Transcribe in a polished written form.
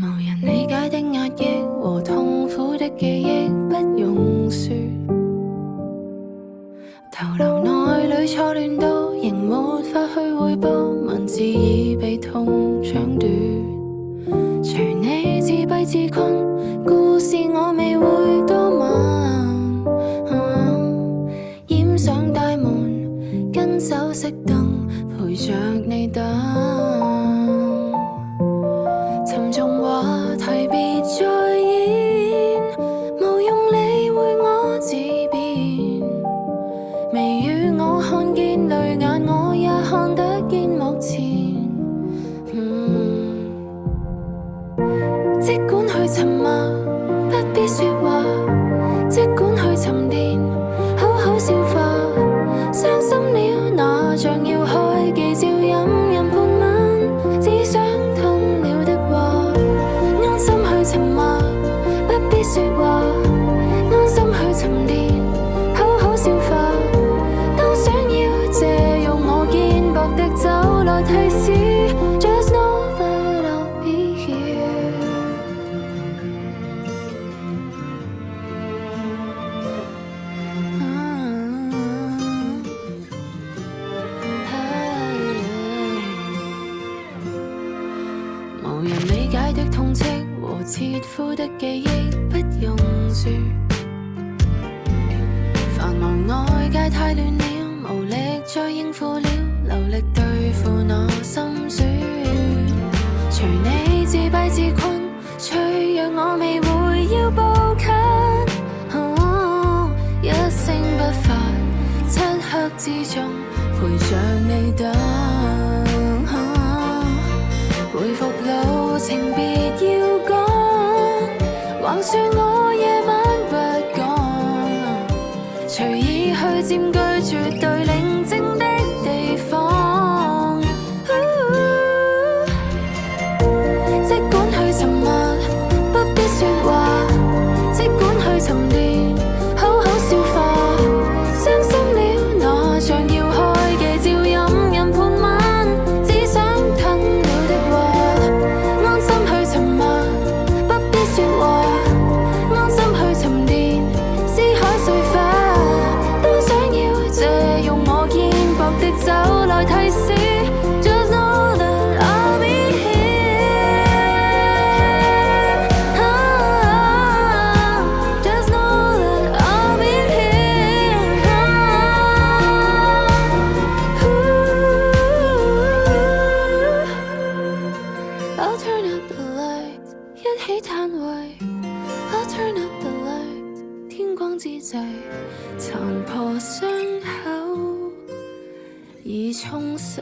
無人理解的壓抑和痛苦的記憶不用說，頭顱內裏錯亂到仍沒法去彙報，文字已被痛搶奪。隨你自閉自困，故事我未會多問，掩上大門，跟走熄燈，陪着你等。沉重話題別再演，無用理會我自辯。微雨我看見淚眼，我也看得見目前。即管去沉默，不必說話，即管去沉澱，好好消化。傷心了那像要開記招飲人半吻，只想吞了的話。安心去沉默，不必說話，安心去沉澱，好好消化。當想要借用我肩膊的酒來提示，Just know that I'll be here。無人理解的痛戚和切膚的記憶不用說，繁忙外界太亂了，無力再應付了，流力對付那心酸。隨你自閉自困，脆弱我未會要步近，一聲不發，漆黑之中陪着你等。回復路程別要趕，橫豎我夜晚不趕，隨意去佔據絕對寧靜的地方。即管去沉默，不必說話，即管去沉澱，好好消化。傷心了那像要開記招飲人半吻，只想吞了的話。安心去沉默，不必說話，安心去沉澱，思海碎花。當想要借用我肩膊的酒來提示，Just know that I'll be here。Just know that I'll be here。I'll turn up the light， 一起嘆喟。I'll turn up the light， 天光之際，殘破傷口已沖洗。